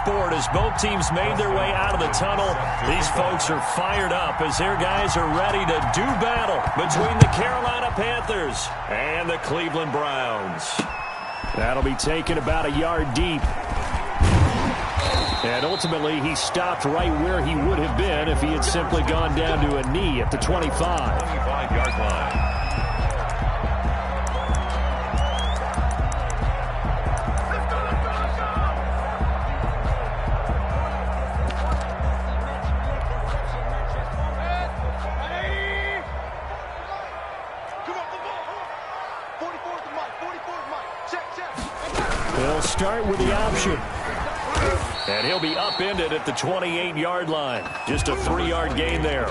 sport as both teams made their way out of the tunnel. These folks are fired up as their guys are ready to do battle between the Carolina Panthers and the Cleveland Browns. That'll be taken about a yard deep. And ultimately, he stopped right where he would have been if he had simply gone down to a knee at the 25. 25-yard line. They'll start with the option. And he'll be upended at the 28-yard line. Just a 3-yard gain there.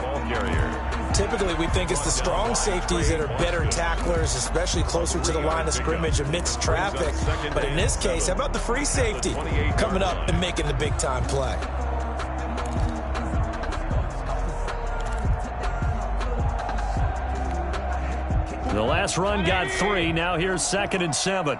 Typically, we think it's the strong safeties that are better tacklers, especially closer to the line of scrimmage amidst traffic. But in this case, how about the free safety coming up and making the big-time play? The last run got 3. Now here's 2nd and 7.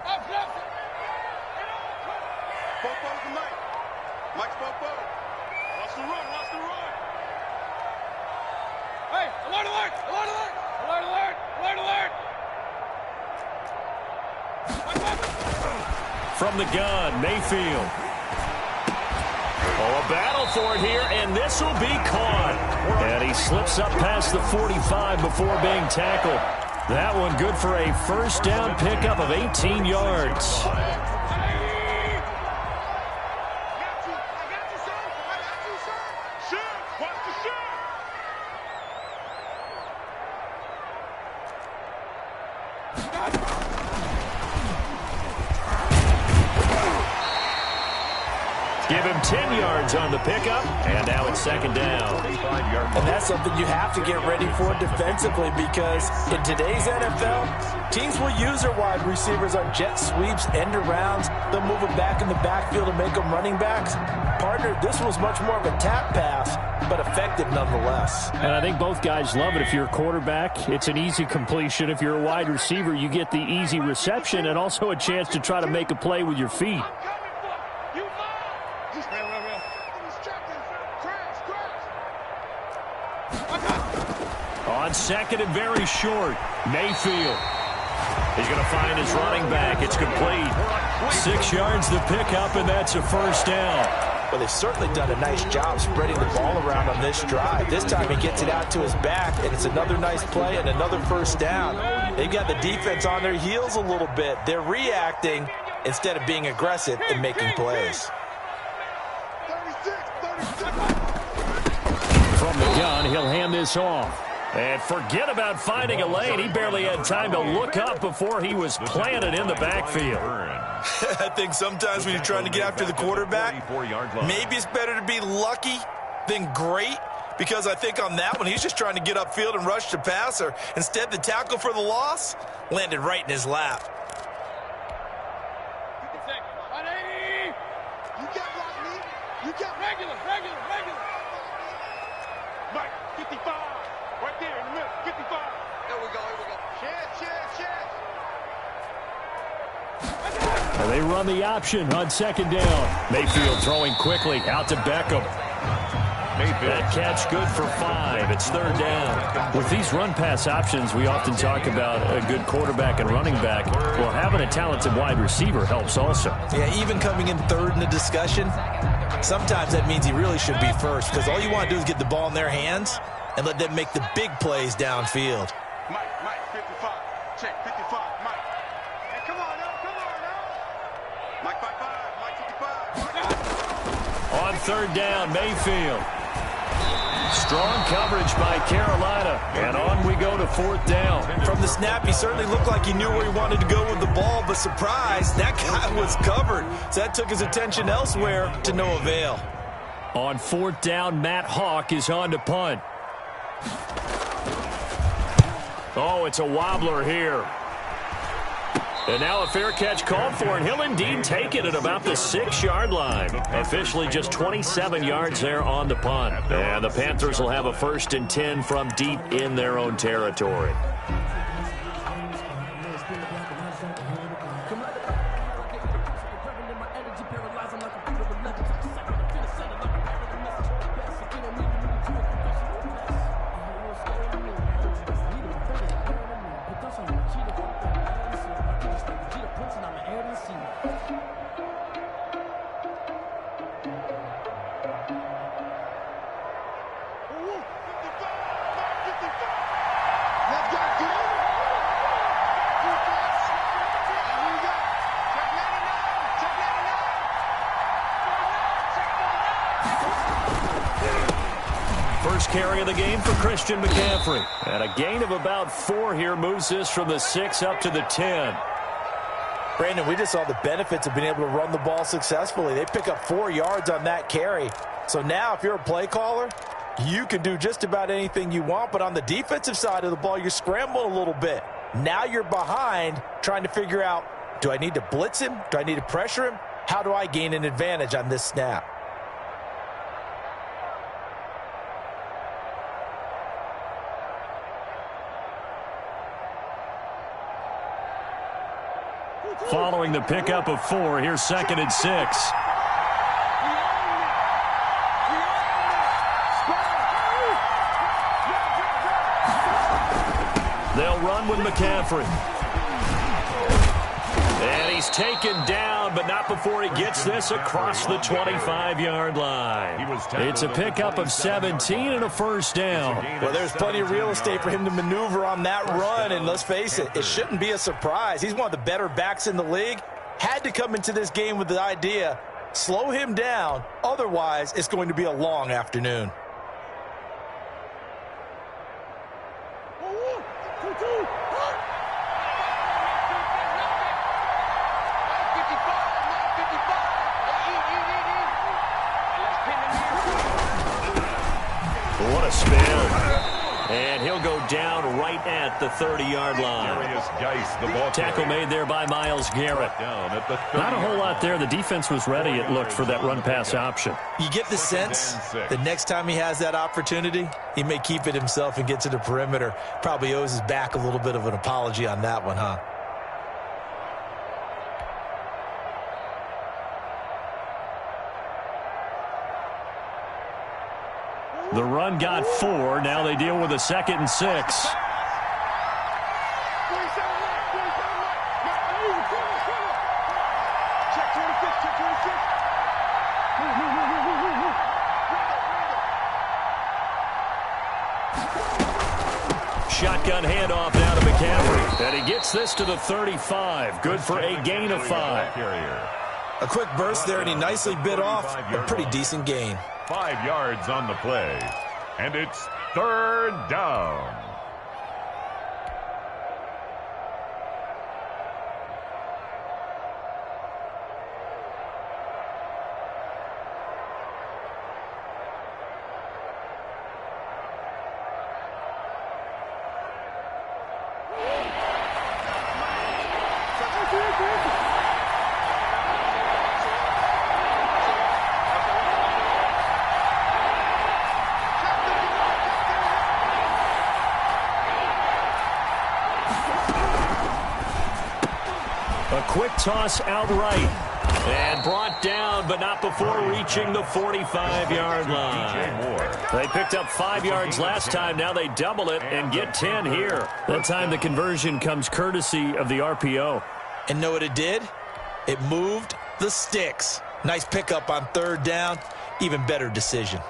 From the gun, Mayfield. Oh, a battle for it here, and this will be caught. And he slips up past the 45 before being tackled. That one good for a first down pickup of 18 yards. Give him 10 yards on the pickup, and now it's 2nd down. And that's something you have to get ready for defensively because in today's NFL, teams will use their wide receivers on jet sweeps, end arounds. They'll move them back in the backfield to make them running backs. Partner, this was much more of a tap pass, but effective nonetheless. And I think both guys love it. If you're a quarterback, it's an easy completion. If you're a wide receiver, you get the easy reception and also a chance to try to make a play with your feet. On 2nd and very short, Mayfield. He's going to find his running back. It's complete. 6 yards the pickup, and that's a first down. Well, they've certainly done a nice job spreading the ball around on this drive. This time he gets it out to his back, and it's another nice play and another first down. They've got the defense on their heels a little bit. They're reacting instead of being aggressive and making plays. From the gun, he'll hand this off. And forget about finding a lane. He barely had time to look up before he was planted in the backfield. I think sometimes when you're trying to get after the quarterback, maybe it's better to be lucky than great, because I think on that one, he's just trying to get upfield and rush the passer. Instead, the tackle for the loss landed right in his lap. You got Rodney. You got regular. Mike, 55. Right there in the middle. 55. There we go. Chance. And they run the option on 2nd down. Mayfield throwing quickly out to Beckham. That catch good for 5. It's 3rd down. With these run-pass options, we often talk about a good quarterback and running back. Well, having a talented wide receiver helps also. Yeah, even coming in 3rd in the discussion, sometimes that means he really should be first, because all you want to do is get the ball in their hands and let them make the big plays downfield. Mike, 55. Check, 55. Mike. Hey, come on now. Mike, 55. Mike, 55. On 3rd down, Mayfield. Strong coverage by Carolina. And on we go to 4th down. From the snap, he certainly looked like he knew where he wanted to go with the ball, but surprise, that guy was covered. So that took his attention elsewhere to no avail. On 4th down, Matt Hawk is on to punt. Oh, it's a wobbler here. And now a fair catch called for, and he'll indeed take it at about the 6-yard line. Officially just 27 yards there on the punt. And the Panthers will have a 1st and 10 from deep in their own territory. First carry of the game for Christian McCaffrey. And a gain of about 4 here moves this from the 6 up to the 10. Brandon, we just saw the benefits of being able to run the ball successfully. They pick up 4 yards on that carry. So now if you're a play caller, you can do just about anything you want. But on the defensive side of the ball, you're scrambling a little bit. Now you're behind trying to figure out, do I need to blitz him? Do I need to pressure him? How do I gain an advantage on this snap? Following the pickup of 4, here's 2nd and 6. They'll run with McCaffrey. And he's taken down, but not before he gets this across the 25-yard line. It's a pickup of 17 and a first down. Well, there's plenty of real estate for him to maneuver on that run, and let's face it, it shouldn't be a surprise. He's one of the better backs in the league. Had to come into this game with the idea, slow him down, otherwise it's going to be a long afternoon. What a spin. And he'll go down right at the 30-yard line. Tackle made there by Myles Garrett. Not a whole lot there. The defense was ready, it looked, for that run-pass option. You get the sense the next time he has that opportunity, he may keep it himself and get to the perimeter. Probably owes his back a little bit of an apology on that one, huh? The run got 4. Now they deal with a 2nd and 6. Shotgun handoff now to McCaffrey. And he gets this to the 35. Good for a gain of 5. A quick burst there, and he nicely bit off a pretty decent gain. 5 yards on the play, and it's 3rd down. Quick toss outright. And brought down, but not before reaching the 45-yard line. They picked up 5 yards last time. Now they double it and get 10 here. That time the conversion comes courtesy of the RPO. And know what it did? It moved the sticks. Nice pickup on 3rd down. Even better decision.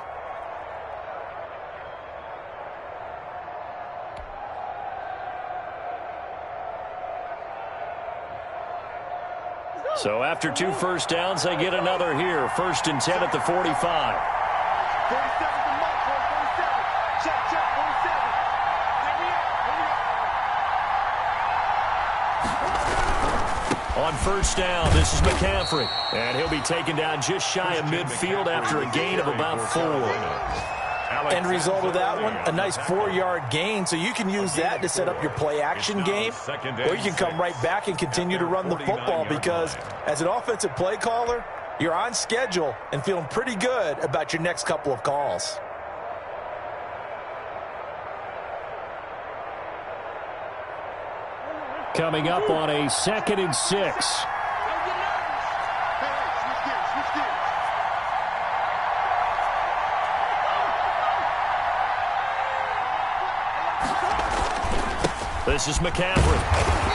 So after 2 first downs, they get another here. 1st and 10 at the 45. 47 to Mike, 47. Check, 47. On 1st down, this is McCaffrey. And he'll be taken down just shy of midfield after a gain of about 4. End result of that one, a nice 4-yard gain, so you can use that to set up your play-action game, or you can come right back and continue to run the football because as an offensive play caller, you're on schedule and feeling pretty good about your next couple of calls. Coming up on a 2nd and 6. This is McCaffrey.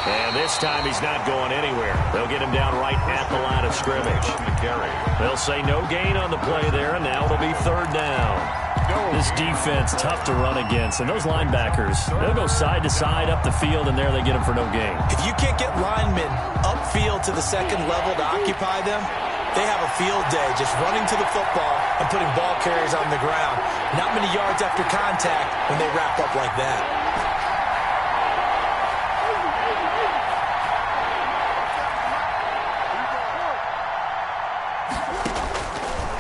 And this time he's not going anywhere. They'll get him down right at the line of scrimmage. They'll say no gain on the play there, and now it'll be 3rd down. This defense, tough to run against. And those linebackers, they'll go side to side up the field, and there they get him for no gain. If you can't get linemen upfield to the 2nd level to occupy them, They have a field day just running to the football and putting ball carriers on the ground. Not many yards after contact when they wrap up like that.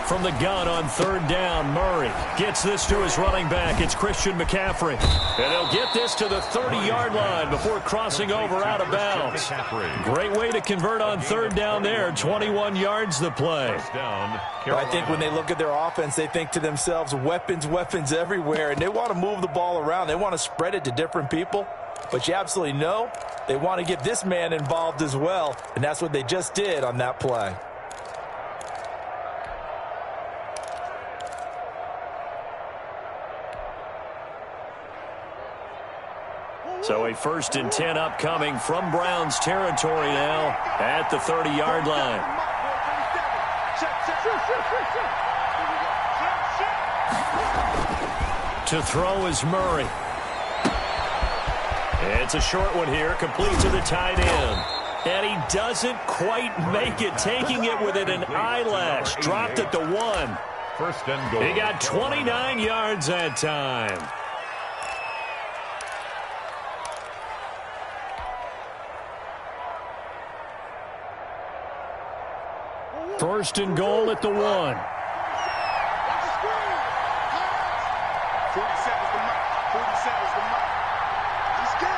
From the gun on third down, Murray gets this to his running back. It's Christian McCaffrey. And he'll get this to the 30-yard line before crossing over out of bounds. Great way to convert on third down there. 21 yards the play. I think when they look at their offense, they think to themselves, weapons, weapons everywhere. And they want to move the ball around. They want to spread it to different people. But you absolutely know they want to get this man involved as well. And that's what they just did on that play. So a 1st and 10 upcoming from Browns territory now at the 30-yard line. To throw is Murray. It's a short one here, complete to the tight end. And he doesn't quite make it, taking it within an eyelash. Dropped at the 1. 1st and goal. He got 29 yards that time. 1st and goal at the 1. 47's the mark. 47's the mark. Let's go.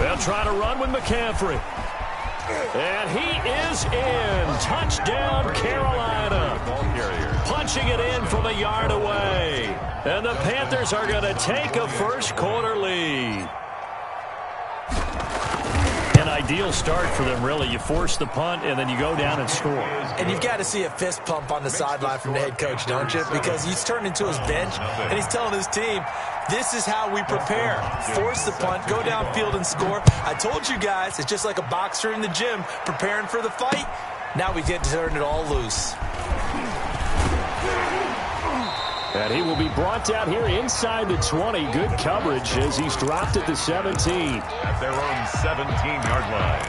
They'll try to run with McCaffrey. And he is in. Touchdown, Carolina. Punching it in from a yard away. And the Panthers are going to take a first-quarter lead. An ideal start for them, really. You force the punt, and then you go down and score. And you've got to see a fist pump on the sideline from the head coach, don't you? Because he's turned into his bench, and he's telling his team, this is how we prepare. Force the punt, go downfield and score. I told you guys, it's just like a boxer in the gym preparing for the fight. Now we get to turn it all loose. And he will be brought down here inside the 20. Good coverage as he's dropped at the 17. At their own 17-yard line.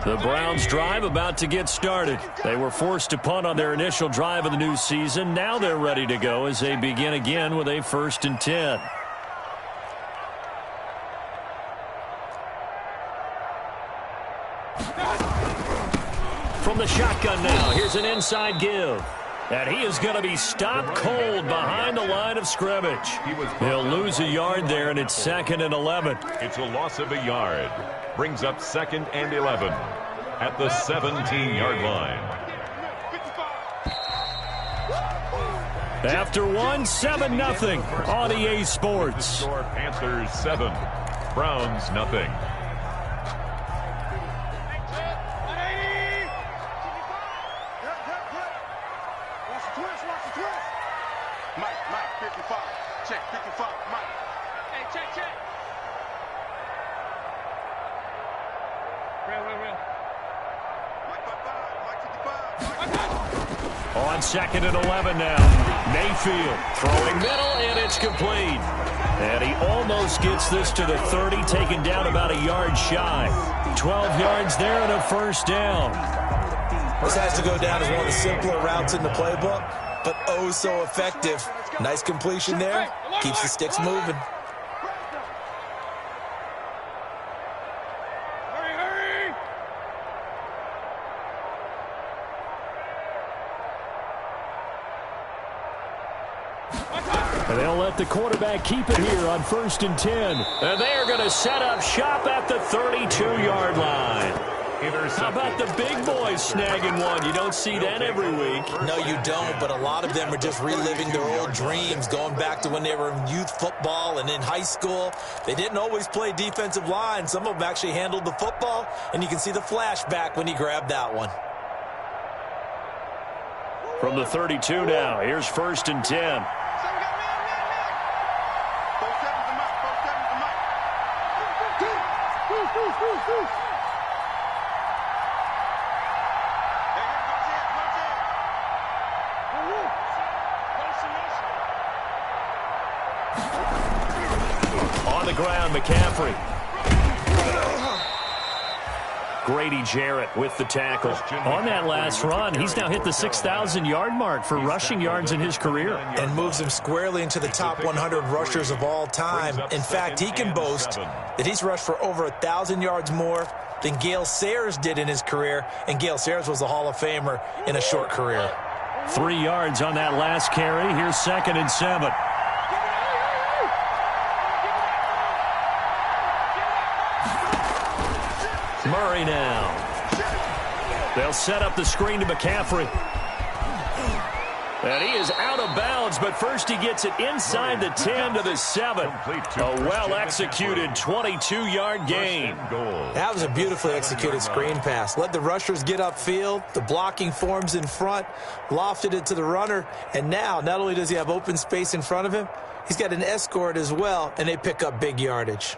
The Browns drive about to get started. They were forced to punt on their initial drive of the new season. Now they're ready to go as they begin again with a 1st and 10. From the shotgun now, here's an inside give. And he is going to be stopped cold behind the line of scrimmage. He'll lose a yard there, and it's 2nd and 11. It's a loss of a yard. Brings up 2nd and 11 at the 17-yard line. After 7-0 on EA Sports. Score Panthers 7, Browns nothing. Mike, 55. Check, 55. Mike. Hey, check. Real. Mike 55. On 2nd and 11 now. Mayfield throwing middle, and it's complete. And he almost gets this to the 30, taken down about a yard shy. 12 yards there and a 1st down. This has to go down as one of the simpler routes in the playbook, but oh so effective. Nice completion there. Keeps the sticks moving. Hurry! And they'll let the quarterback keep it here on 1st and 10. And they are going to set up shop at the 32-yard line. How about the big boys snagging one? You don't see that every week. No, you don't, but a lot of them are just reliving their old dreams, going back to when they were in youth football and in high school. They didn't always play defensive line. Some of them actually handled the football, and you can see the flashback when he grabbed that one. From the 32 now, here's 1st and 10. On the ground, McCaffrey. Grady Jarrett with the tackle. On that last run, he's now hit the 6,000-yard mark for rushing yards in his career. And moves him squarely into the top 100 rushers of all time. In fact, he can boast that he's rushed for over 1,000 yards more than Gale Sayers did in his career. And Gale Sayers was a Hall of Famer in a short career. 3 yards on that last carry. Here's 2nd and 7. Murray now. They'll set up the screen to McCaffrey. And he is out of bounds, but first he gets it inside the 10 to the 7. A well-executed 22-yard gain. That was a beautifully executed screen pass. Let the rushers get upfield. The blocking forms in front. Lofted it to the runner. And now, not only does he have open space in front of him, he's got an escort as well, and they pick up big yardage.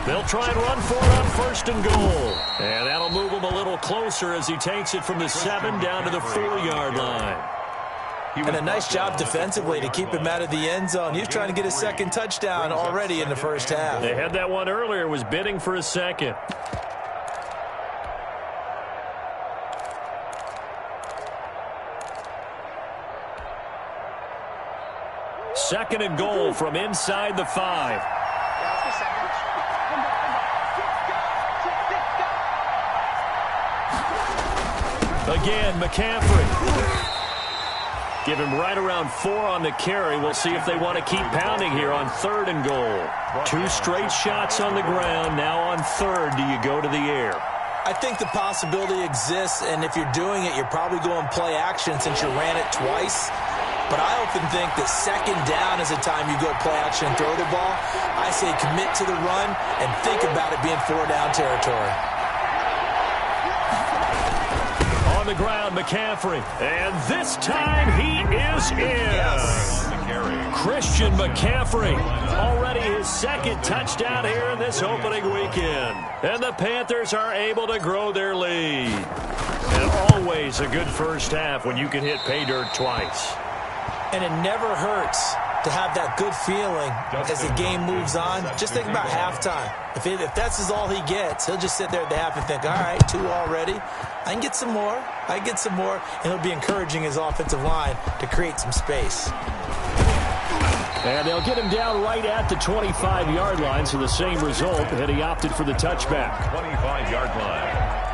They'll try and run for it on 1st and goal. And that'll move him a little closer as he takes it from the 7 down to the 4-yard line. And a nice job defensively to keep him out of the end zone. He was trying to get his 2nd touchdown already in the first half. They had that one earlier, was bidding for a 2nd. Second and goal from inside the 5. Again, McCaffrey. Give him right around 4 on the carry. We'll see if they want to keep pounding here on 3rd and goal. 2 straight shots on the ground. Now on 3rd, do you go to the air? I think the possibility exists, and if you're doing it, you're probably going play action since you ran it twice. But I often think that 2nd down is the time you go play action and throw the ball. I say commit to the run and think about it being 4-down territory. On the ground, McCaffrey. And this time he is in. Yes. Christian McCaffrey. Already his 2nd touchdown here in this opening weekend. And the Panthers are able to grow their lead. And always a good first half when you can hit pay dirt twice. And it never hurts to have that good feeling as the game moves on. Just think about halftime. If that's all he gets, he'll just sit there at the half and think, all right, 2 already. I can get some more. I can get some more. And he'll be encouraging his offensive line to create some space. And they'll get him down right at the 25-yard line, so the same result, and he opted for the touchback. 25-yard line.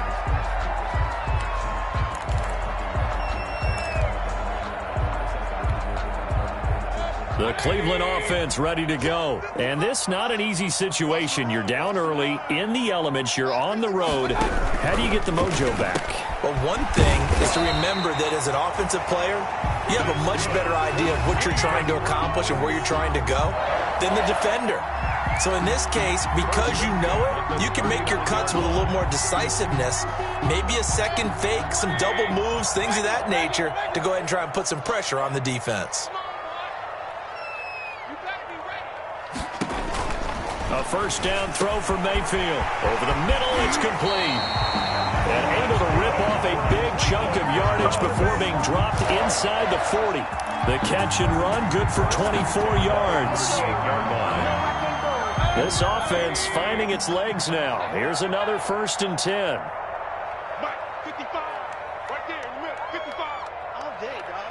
The Cleveland offense ready to go. And this not an easy situation. You're down early, in the elements, you're on the road. How do you get the mojo back? Well, one thing is to remember that as an offensive player, you have a much better idea of what you're trying to accomplish and where you're trying to go than the defender. So in this case, because you know it, you can make your cuts with a little more decisiveness, maybe a 2nd fake, some double moves, things of that nature, to go ahead and try and put some pressure on the defense. A 1st down throw for Mayfield. Over the middle, it's complete. And able to rip off a big chunk of yardage before being dropped inside the 40. The catch and run, good for 24 yards. This offense finding its legs now. Here's another 1st and 10. Mike, 55. Right there in the middle. 55. All day, dog.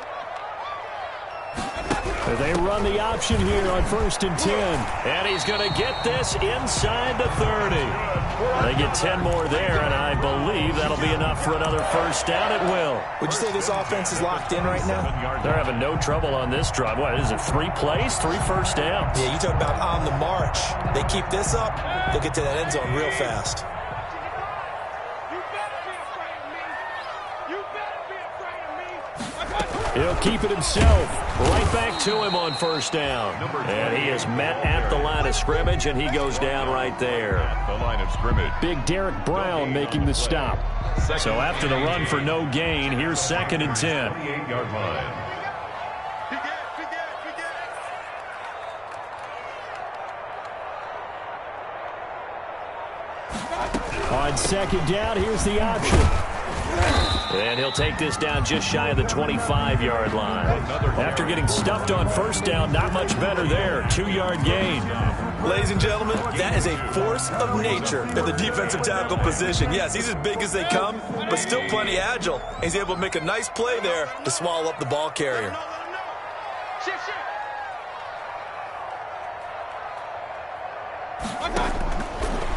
They run the option here on 1st and 10. And he's going to get this inside the 30. They get 10 more there, and I believe that'll be enough for another 1st down. It will. Would you say this offense is locked in right now? They're having no trouble on this drive. What is it, 3 plays, 3 first downs? Yeah, you talk about on the march. They keep this up, they'll get to that end zone real fast. You better be afraid of me. You better be afraid of me. He'll keep it himself. Right back to him on first down. And he is met at the line of scrimmage, and he goes down right there. At the line of scrimmage. Big Derek Brown making the stop. So after the run for no gain, here's 2nd and 10. 28-yard line. On 2nd down, here's the option. And he'll take this down just shy of the 25-yard line. After getting stuffed on first down, not much better there. 2-yard gain. Ladies and gentlemen, that is a force of nature in the defensive tackle position. Yes, he's as big as they come, but still plenty agile. He's able to make a nice play there to swallow up the ball carrier.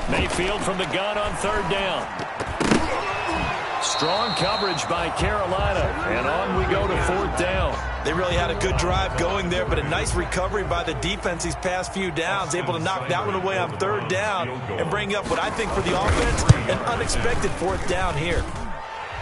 Mayfield from the gun on 3rd down. Strong coverage by Carolina, and on we go to 4th down. They really had a good drive going there, but a nice recovery by the defense these past few downs, able to knock that one away on 3rd down and bring up what I think for the offense, an unexpected 4th down here.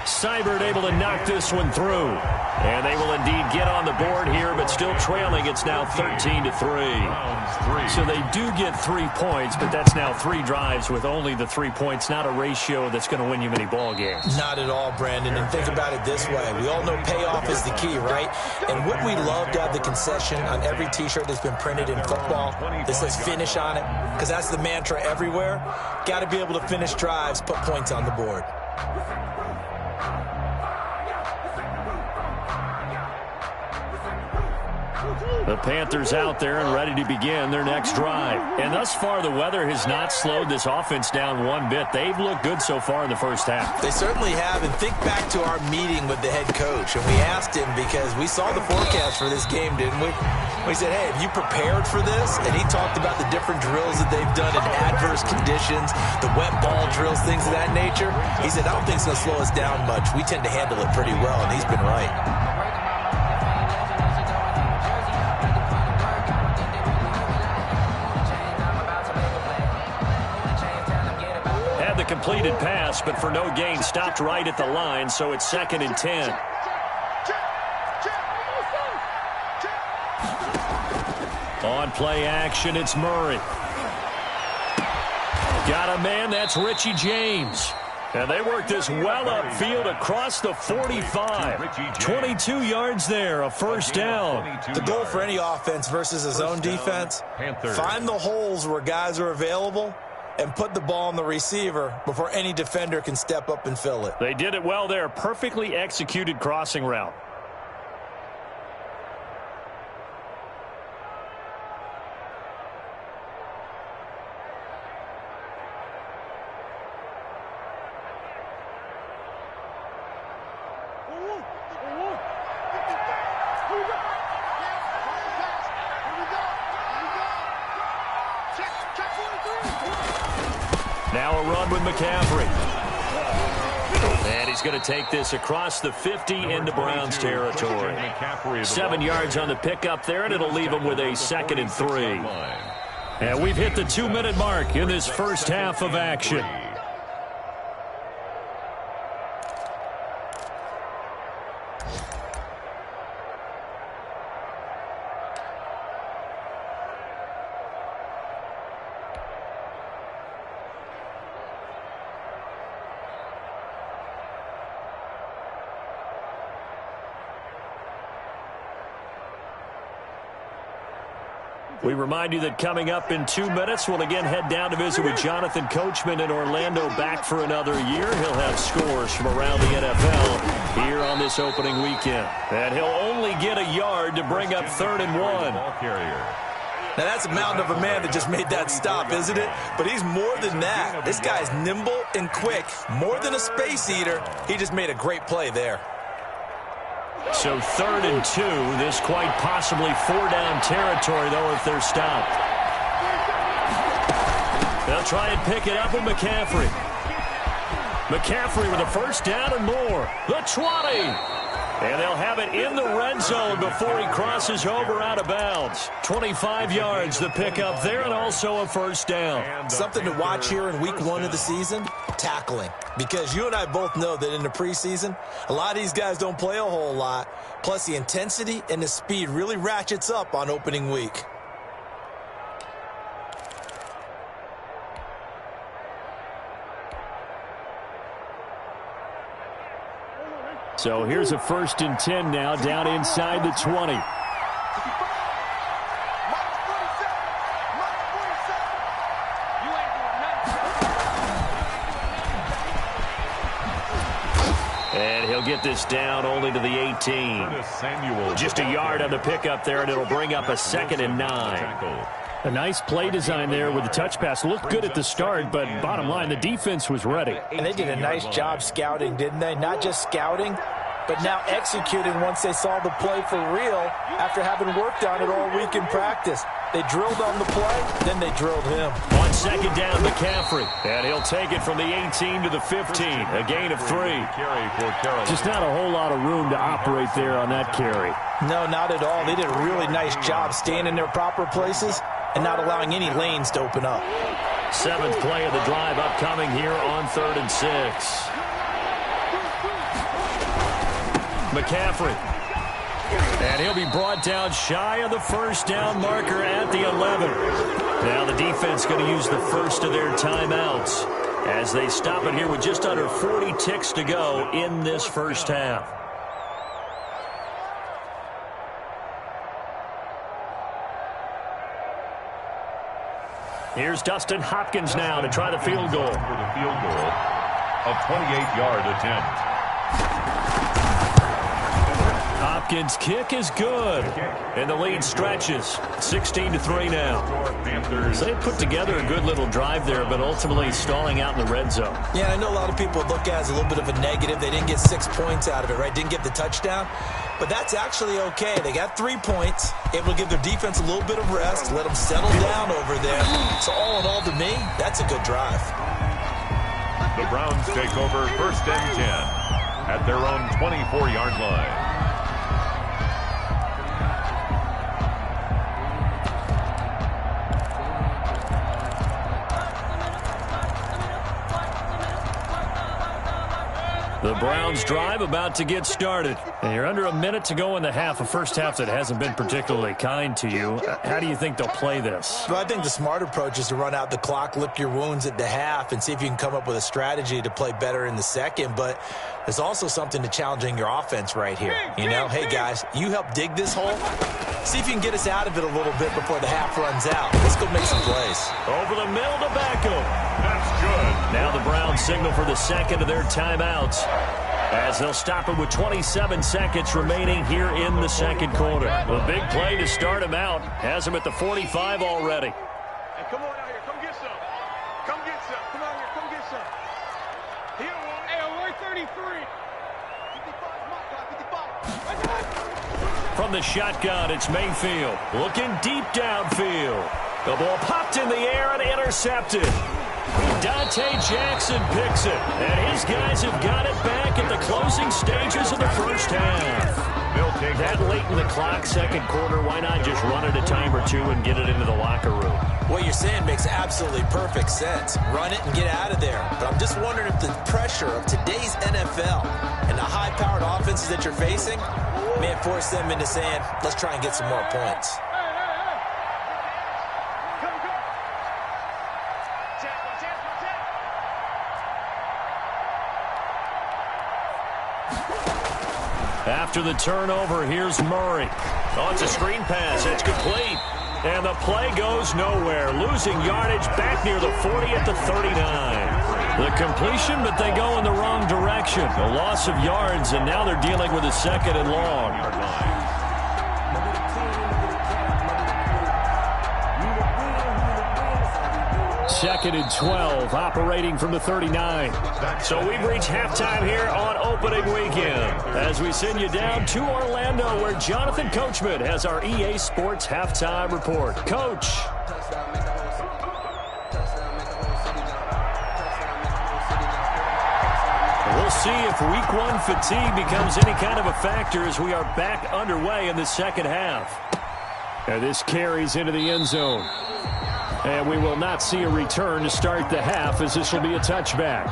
Seibert able to knock this one through. And they will indeed get on the board here, but still trailing. It's now 13-3. So they do get 3 points, but that's now 3 drives with only the 3 points, not a ratio that's going to win you many ball games. Not at all, Brandon. And think about it this way. We all know payoff is the key, right? And wouldn't we love to have the concession on every T-shirt that's been printed in football that says finish on it? Because that's the mantra everywhere. Got to be able to finish drives, put points on the board. The Panthers out there and ready to begin their next drive. And thus far, the weather has not slowed this offense down one bit. They've looked good so far in the first half. They certainly have. And think back to our meeting with the head coach. And we asked him because we saw the forecast for this game, didn't we? We said, hey, have you prepared for this? And he talked about the different drills that they've done in adverse conditions, the wet ball drills, things of that nature. He said, I don't think it's going to slow us down much. We tend to handle it pretty well, and he's been right. Completed pass, but for no gain, stopped right at the line, so it's 2nd and 10. On play action, it's Murray. Got a man, that's Richie James. And they work this well upfield across the 45. 22 yards there, a first down. The goal for any offense versus a zone defense, find the holes where guys are available and put the ball on the receiver before any defender can step up and fill it. They did it well there. Perfectly executed crossing route. Now a run with McCaffrey. And he's going to take this across the 50 into Browns territory. 7 yards on the pickup there, and it'll leave him with a 2nd and 3. And we've hit the 2-minute mark in this first half of action. We remind you that coming up in 2 minutes, we'll again head down to visit with Jonathan Coachman in Orlando, back for another year. He'll have scores from around the NFL here on this opening weekend. And he'll only get a yard to bring up 3rd and 1. Now, that's a mountain of a man that just made that stop, isn't it? But he's more than that. This guy's nimble and quick. More than a space eater. He just made a great play there. So 3rd and 2, this quite possibly 4-down territory, though, if they're stopped. They'll try and pick it up with McCaffrey. McCaffrey with a first down and more. The 20. And they'll have it in the red zone before he crosses over out of bounds. 25 yards to pick up there, and also a first down. Something to watch here in week 1 of the season, tackling. Because you and I both know that in the preseason, a lot of these guys don't play a whole lot. Plus, the intensity and the speed really ratchets up on opening week. So here's a 1st and 10 now, down inside the 20. And he'll get this down only to the 18. Just a yard on the pickup there, and it'll bring up a 2nd and 9. A nice play design there with the touch pass. Looked good at the start, but bottom line, the defense was ready. And they did a nice job scouting, didn't they? Not just scouting, but now executing once they saw the play for real after having worked on it all week in practice. They drilled on the play, then they drilled him. On 2nd down, McCaffrey. And he'll take it from the 18 to the 15. A gain of 3. Just not a whole lot of room to operate there on that carry. No, not at all. They did a really nice job staying in their proper places and not allowing any lanes to open up. 7th play of the drive upcoming here on 3rd and 6. McCaffrey. And he'll be brought down shy of the first down marker at the 11. Now the defense going to use the first of their timeouts as they stop it here with just under 40 ticks to go in this first half. Here's Dustin Hopkins now to try the field goal. For the field goal, a 28-yard attempt. Hopkins' kick is good, and the lead stretches. 16-3 now. So they put together a good little drive there, but ultimately stalling out in the red zone. Yeah, I know a lot of people look at it as a little bit of a negative. They didn't get 6 points out of it, right? Didn't get the touchdown. But that's actually okay. They got 3 points, able to give their defense a little bit of rest, let them settle down over there. So all in all, to me, that's a good drive. The Browns take over 1st and 10 at their own 24-yard line. The Browns drive about to get started. And you're under a minute to go in the half, a first half that hasn't been particularly kind to you. How do you think they'll play this? Well, I think the smart approach is to run out the clock, lick your wounds at the half, and see if you can come up with a strategy to play better in the second. But there's also something to challenging your offense right here. You know, hey, guys, you help dig this hole. See if you can get us out of it a little bit before the half runs out. Let's go make some plays. Over the middle to Beckham. That's good. Now the Browns signal for the second of their timeouts as they'll stop it with 27 seconds remaining here in the second quarter. A big play to start him out. Has him at the 45 already. Hey, come on out here. Come get some. Come get some. Come out here. Come get some. Here, one. Hey, alert 33. 55. My God, 55. From the shotgun, it's Mayfield. Looking deep downfield. The ball popped in the air and intercepted. Dante Jackson picks it, and his guys have got it back at the closing stages of the first half. That late in the clock, second quarter, why not just run it a time or two and get it into the locker room? What you're saying makes absolutely perfect sense. Run it and get out of there. But I'm just wondering if the pressure of today's NFL and the high-powered offenses that you're facing may force them into saying, let's try and get some more points. After the turnover, here's Murray. Oh, it's a screen pass. It's complete. And the play goes nowhere. Losing yardage back near the 40 at the 39. The completion, but they go in the wrong direction. A loss of yards, and now they're dealing with a 2nd and long. Second and 12, operating from the 39. So we've reached halftime here on opening weekend as we send you down to Orlando where Jonathan Coachman has our EA Sports halftime report. Coach. We'll see if week one fatigue becomes any kind of a factor as we are back underway in the second half. And this carries into the end zone. And we will not see a return to start the half as this will be a touchback.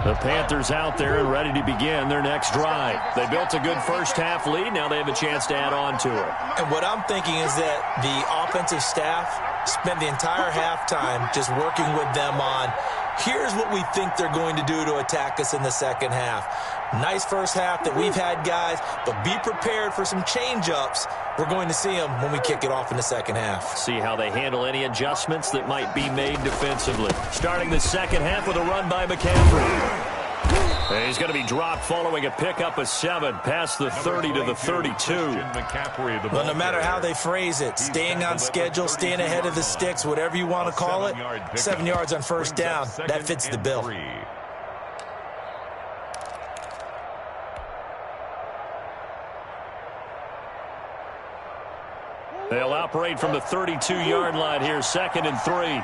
The Panthers out there and ready to begin their next drive. They built a good first-half lead. Now they have a chance to add on to it. And what I'm thinking is that the offensive staff spent the entire halftime just working with them on, here's what we think they're going to do to attack us in the second half. Nice first half that we've had, guys, but be prepared for some change-ups. We're going to see them when we kick it off in the second half. See how they handle any adjustments that might be made defensively. Starting the second half with a run by McCaffrey. And he's going to be dropped following a pickup of 7 past the 30 to the 32. Well, no matter how they phrase it, staying on schedule, staying ahead of the sticks, whatever you want to call it, 7 yards on first down, that fits the bill. They'll operate from the 32-yard line here, 2nd and 3.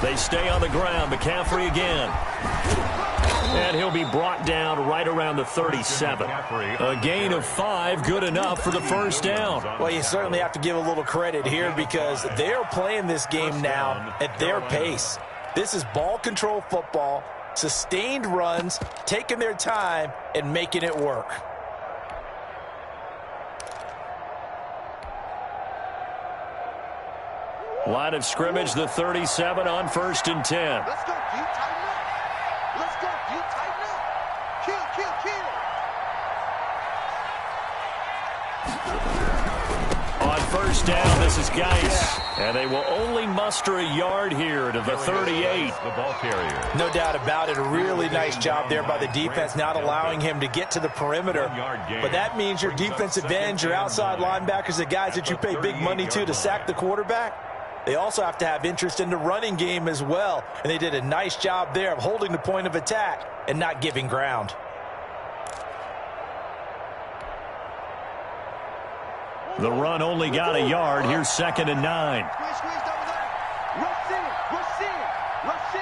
They stay on the ground. McCaffrey again. And he'll be brought down right around the 37. A gain of 5, good enough for the first down. Well, you certainly have to give a little credit here because they're playing this game now at their pace. This is ball control football, sustained runs, taking their time, and making it work. Line of scrimmage, the 37 on 1st and 10. Let's go, D, tighten up. Let's go, D, tighten up. Kill, kill, kill. On 1st down, this is Geis. And they will only muster a yard here to the 38. The ball carrier. No doubt about it. A really nice job there by the defense, not allowing him to get to the perimeter. But that means your defensive ends, your outside linebackers, the guys that you pay big money to sack the quarterback, they also have to have interest in the running game as well. And they did a nice job there of holding the point of attack and not giving ground. The run only got a yard. Here's 2nd and 9. Rush in, rush in, rush in.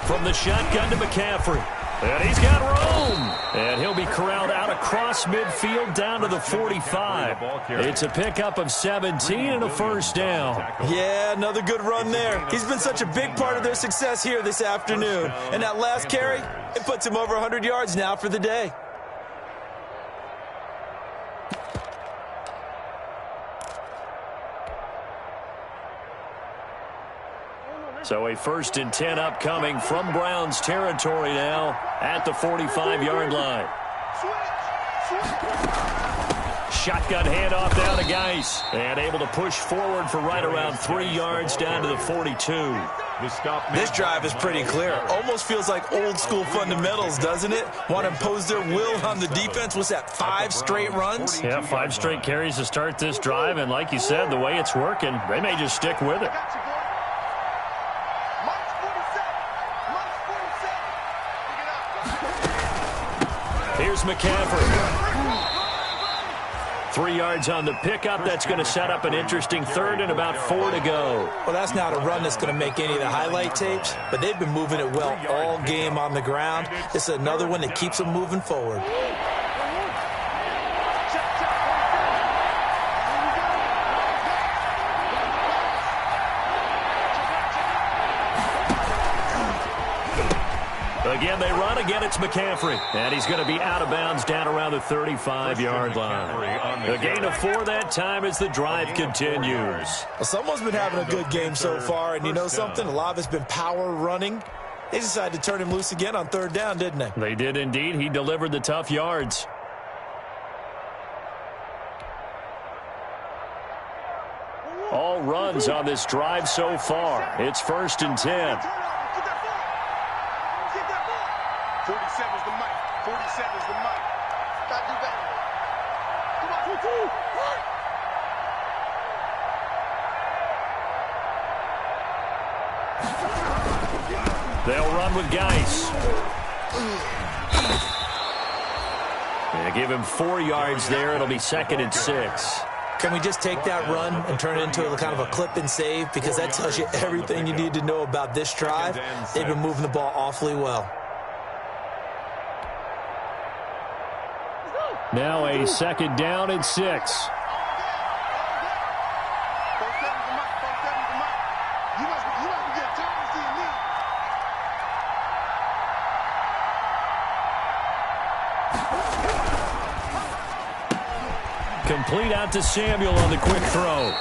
From the shotgun to McCaffrey. And he's got room. And he'll be corralled out across midfield down to the 45. It's a pickup of 17 and a first down. Yeah, another good run there. He's been such a big part of their success here this afternoon. And that last carry, it puts him over 100 yards now for the day. So a 1st and 10 upcoming from Browns territory now at the 45-yard line. Shotgun handoff down to Geis. And able to push forward for right around 3 yards down to the 42. This drive is pretty clear. Almost feels like old school fundamentals, doesn't it? Want to impose their will on the defense. What's that, 5 straight runs? Yeah, 5 straight carries to start this drive. And like you said, the way it's working, they may just stick with it. Here's McCaffrey. 3 yards on the pickup. That's going to set up an interesting 3rd and about 4 to go. Well, that's not a run that's going to make any of the highlight tapes, but they've been moving it well all game on the ground. This is another one that keeps them moving forward. Again, they run. Again, it's McCaffrey. And he's going to be out of bounds down around the 35-yard line. A gain of 4 that time as the drive continues. Well, someone's been having a good game so far, and you know something? A lot of it's been power running. They decided to turn him loose again on 3rd down, didn't they? They did indeed. He delivered the tough yards. All runs on this drive so far. It's 1st and 10. 47's the mic. 47's the mic. Gotta do better. Come on, 2-2. They'll run with Geis. They give him 4 yards there. It'll be 2nd and 6. Can we just take that run and turn it into a kind of a clip and save? Because that tells you everything you need to know about this drive. They've been moving the ball awfully well. Now a 2nd down and 6. Complete out to Samuel on the quick throw.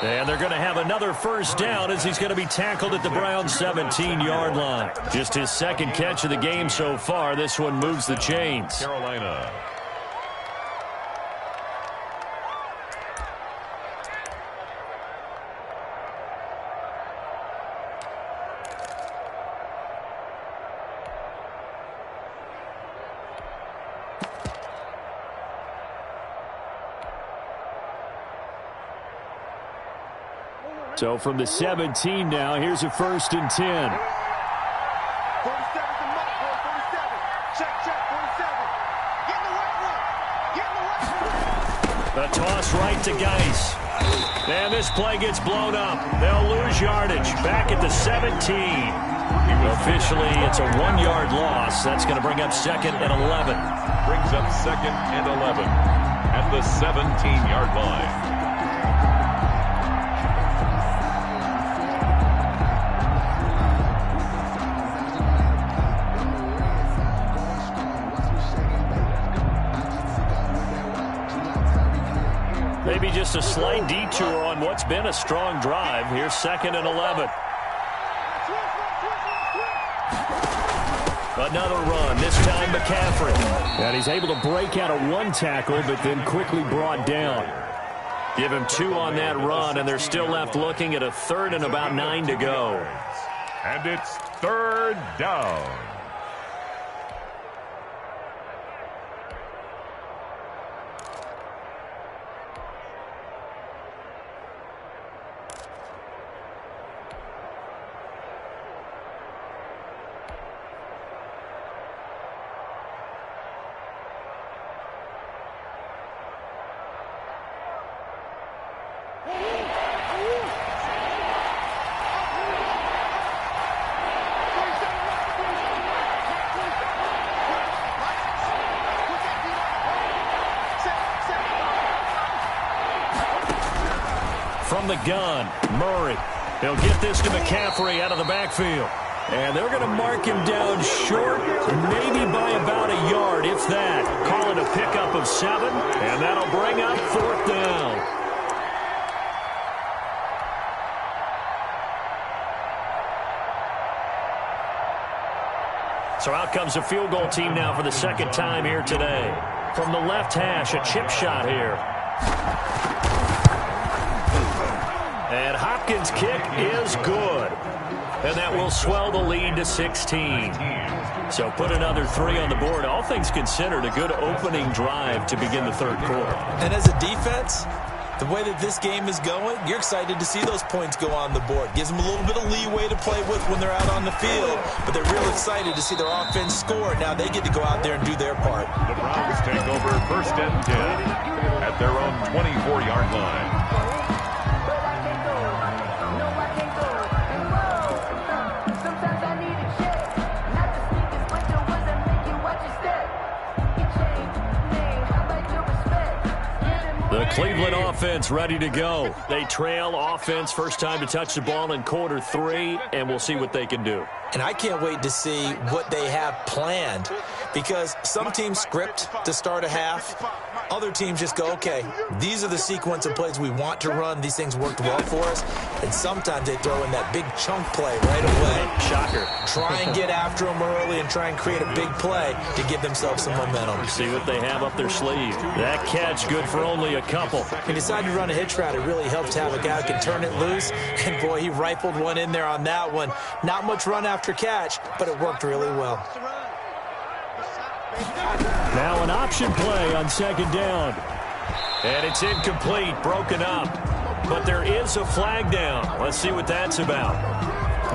And they're going to have another 1st down as he's going to be tackled at the Browns' 17-yard line. Just his 2nd catch of the game so far. This one moves the chains. Carolina. So from the 17 now, here's a 1st and 10. 47's the mark, boy. 47. Check, 47. Get in the right one. Get in the right one. The toss right to Geis. And this play gets blown up. They'll lose yardage. Back at the 17. Officially, it's a 1-yard loss. That's going to bring up 2nd and 11. Brings up 2nd and 11 at the 17-yard line. Maybe just a slight detour on what's been a strong drive. Here's 2nd and 11. Another run, this time McCaffrey. And he's able to break out of 1 tackle, but then quickly brought down. Give him 2 on that run, and they're still left looking at a 3rd and about 9 to go. And it's 3rd down. From the gun, Murray. He'll get this to McCaffrey out of the backfield. And they're going to mark him down short, maybe by about a yard, if that. Call it a pickup of 7, and that'll bring up 4th down. So out comes the field goal team now for the 2nd time here today. From the left hash, a chip shot here. And Hopkins' kick is good. And that will swell the lead to 16. So put another 3 on the board. All things considered, a good opening drive to begin the 3rd quarter. And as a defense, the way that this game is going, you're excited to see those points go on the board. Gives them a little bit of leeway to play with when they're out on the field, but they're real excited to see their offense score. Now they get to go out there and do their part. The Browns take over 1st and 10 at their own 24-yard line. The Cleveland offense ready to go. They trail offense first time to touch the ball in quarter 3, and we'll see what they can do. And I can't wait to see what they have planned, because some teams script to start a half. Other teams just go, okay, these are the sequence of plays we want to run. These things worked well for us. And sometimes they throw in that big chunk play right away. Shocker. Try and get after them early and try and create a big play to give themselves some momentum. See what they have up their sleeve. That catch good for only a couple. He decided to run a hitch route. It really helps to have a guy who can turn it loose. And, boy, he rifled one in there on that one. Not much run after catch, but it worked really well. Now an option play on 2nd down. And it's incomplete, broken up. But there is a flag down. Let's see what that's about.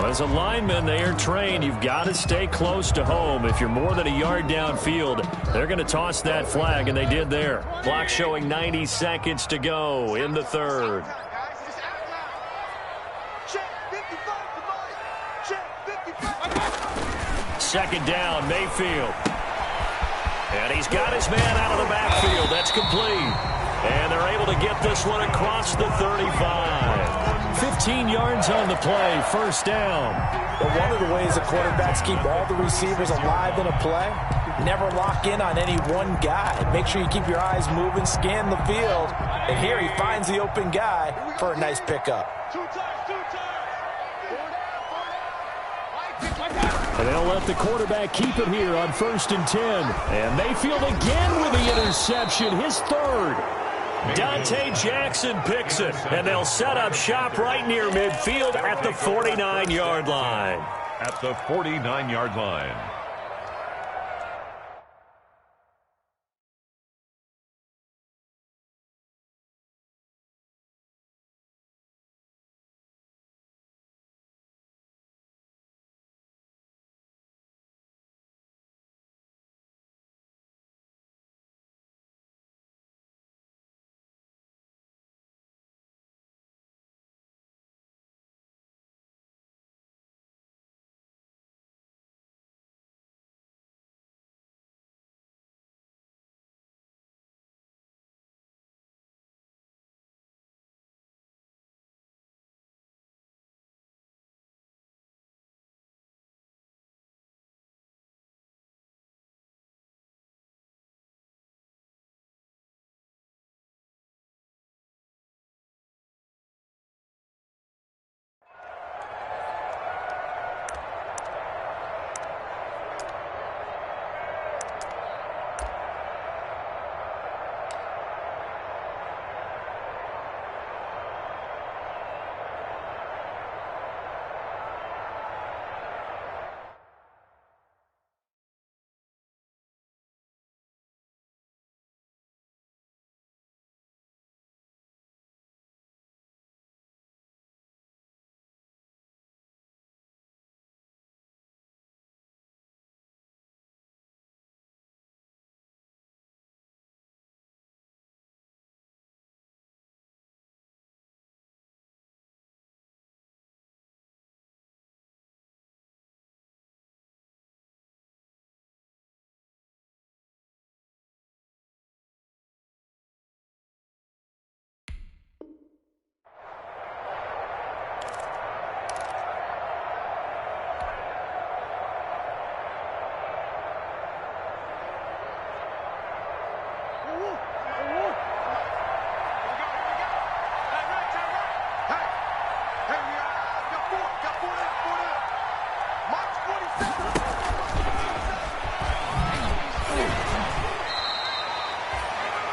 Well, as a lineman, they are trained. You've got to stay close to home. If you're more than a yard downfield, they're going to toss that flag, and they did there. Clock showing 90 seconds to go in the third. Second down, Mayfield. And he's got his man out of the backfield. That's complete. And they're able to get this one across the 35. 15 yards on the play, first down. But one of the ways the quarterbacks keep all the receivers alive in a play, never lock in on any one guy. Make sure you keep your eyes moving, scan the field. And here he finds the open guy for a nice pickup. And they'll let the quarterback keep it here on 1st and 10. And Mayfield again with the interception, his third. Dante Jackson picks it, and they'll set up shop right near midfield at the 49-yard line. At the 49-yard line.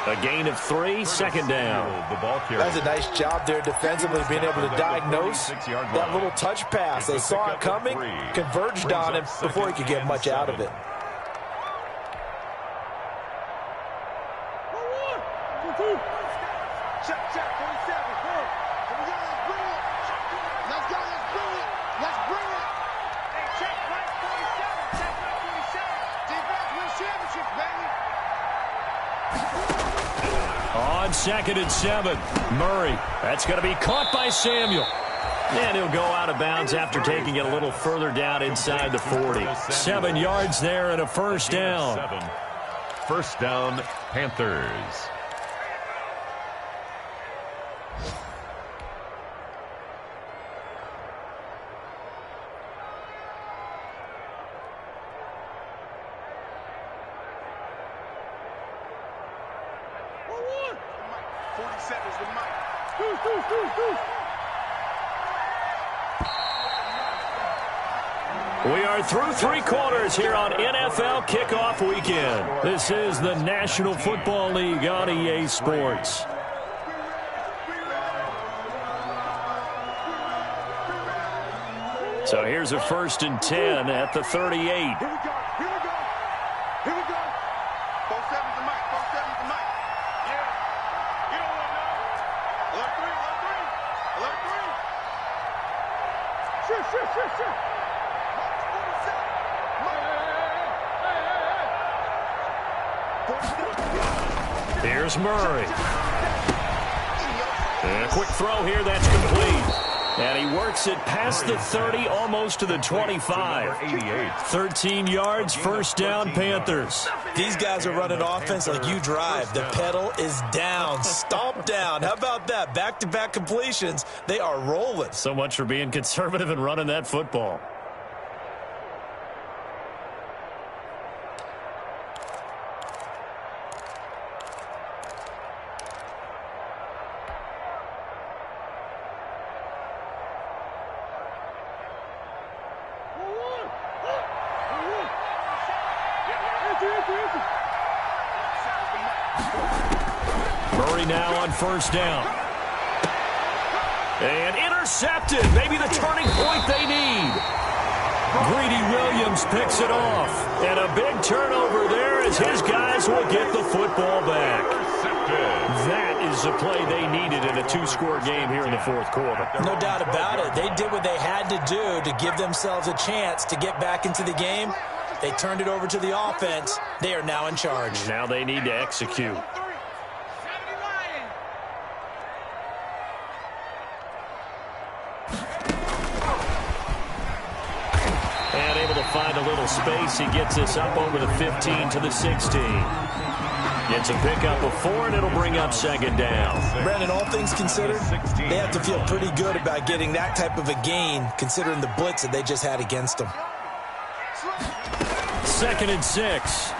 A gain of 3, second down. That's a nice job there defensively, being able to diagnose that little touch pass. They saw it coming, converged on him before he could get much out of it. On 2nd and 7, Murray. That's going to be caught by Samuel. And he'll go out of bounds after taking it a little further down inside the 40. 7 yards there and a first down. First down, Panthers. We are through 3 quarters here on NFL Kickoff Weekend. This is the National Football League on EA Sports. So here's a 1st and 10 at the 38. Here we go. Here we go. 4-7's the mic. 4-7's the mic. Yeah. You don't want to know. Alert 3. Alert 3. Alert 3. Here's Murray. And a quick throw here, that's complete. And he works it past the 30, almost to the 25. 13 yards, first down, Panthers. These guys are running offense like you drive. The pedal is down, stomp down. How about that? Back-to-back completions. They are rolling. So much for being conservative and running that football. Murray now on first down. And intercepted. Maybe the turning point they need. Greedy Williams picks it off. And a big turnover there as his guys will get the football back. That is the play they needed in a two-score game here in the fourth quarter. No doubt about it. They did what they had to do to give themselves a chance to get back into the game. They turned it over to the offense. They are now in charge. Now they need to execute. And able to find a little space. He gets this up over the 15 to the 16. Gets a pickup of 4, and it'll bring up second down. Brandon, all things considered, they have to feel pretty good about getting that type of a gain, considering the blitz that they just had against them. 2nd and 6.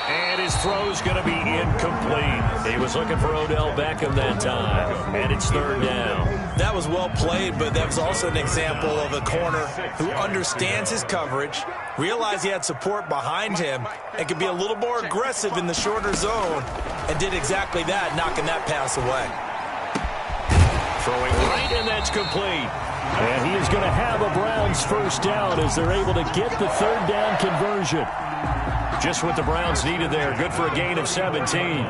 And his throw's going to be incomplete. He was looking for Odell Beckham that time. And it's 3rd down. That was well played, but that was also an example of a corner who understands his coverage, realized he had support behind him, and could be a little more aggressive in the shorter zone, and did exactly that, knocking that pass away. Throwing right, and that's complete. And he is going to have a Browns first down as they're able to get the 3rd down conversion. Just what the Browns needed there. Good for a gain of 17.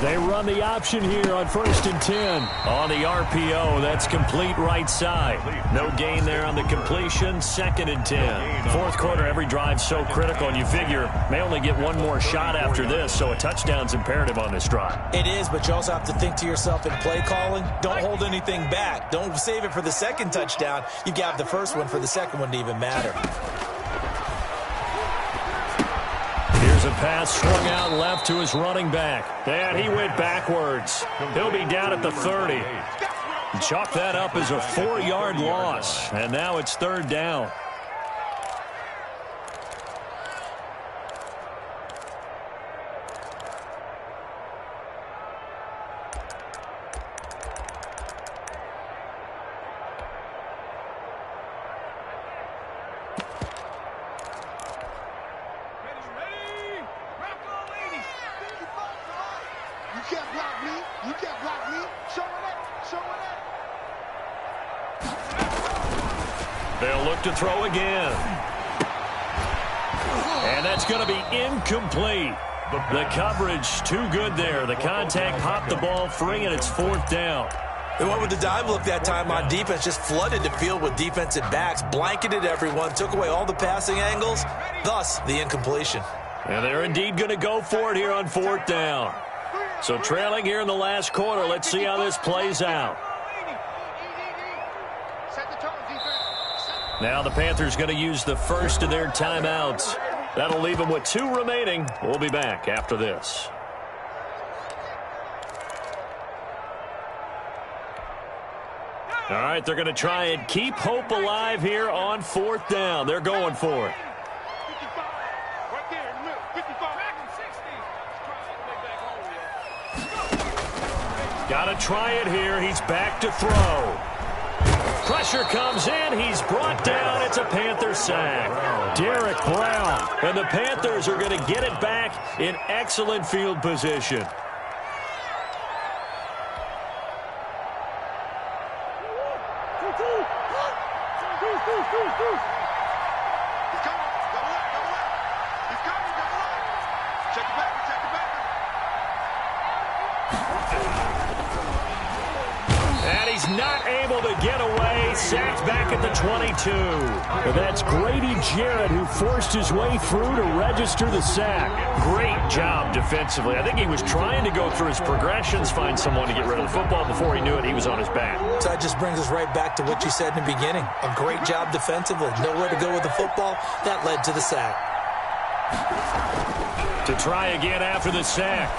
They run the option here on 1st and 10. On the RPO, that's complete right side. No gain there on the completion. 2nd and 10. Fourth quarter, every drive so critical, and you figure may only get one more shot after this, so a touchdown's imperative on this drive. It is, but you also have to think to yourself in play calling, don't hold anything back. Don't save it for the second touchdown. You got the first one for the second one to even matter. Here's a pass swung out left to his running back. And he went backwards. He'll be down at the 30. Chalk that up as a 4-yard loss. And now it's 3rd down. They'll look to throw again. And that's going to be incomplete. The coverage too good there. The contact popped the ball free, and it's 4th down. They went with the dive look that time on defense, just flooded the field with defensive backs, blanketed everyone, took away all the passing angles, thus the incompletion. And they're indeed going to go for it here on 4th down. So trailing here in the last quarter, let's see how this plays out. Now the Panthers going to use the first of their timeouts. That'll leave them with 2 remaining. We'll be back after this. All right, they're going to try and keep hope alive here on 4th down. They're going for it. Got to try it here. He's back to throw. Pressure comes in. He's brought down. It's a Panther sack. Derek Brown. And the Panthers are going to get it back in excellent field position. he's not able to get away. Sacked back at the 22. And that's Grady Jarrett who forced his way through to register the sack. Great job defensively. I think he was trying to go through his progressions, find someone to get rid of the football. Before he knew it, he was on his back. So that just brings us right back to what you said in the beginning. A great job defensively. Nowhere to go with the football. That led to the sack. To try again after the sack.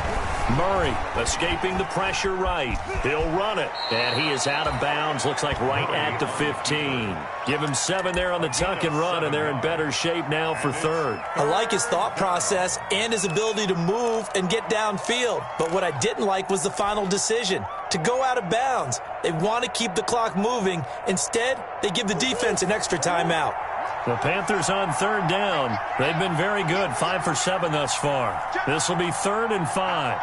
Murray escaping the pressure right. He'll run it. And he is out of bounds. Looks like right at the 15. Give him 7 there on the tuck and run, and they're in better shape now for third. I like his thought process and his ability to move and get downfield. But what I didn't like was the final decision, to go out of bounds. They want to keep the clock moving. Instead, they give the defense an extra timeout. The Panthers on third down. They've been very good, 5 for 7 thus far. This will be 3rd and 5.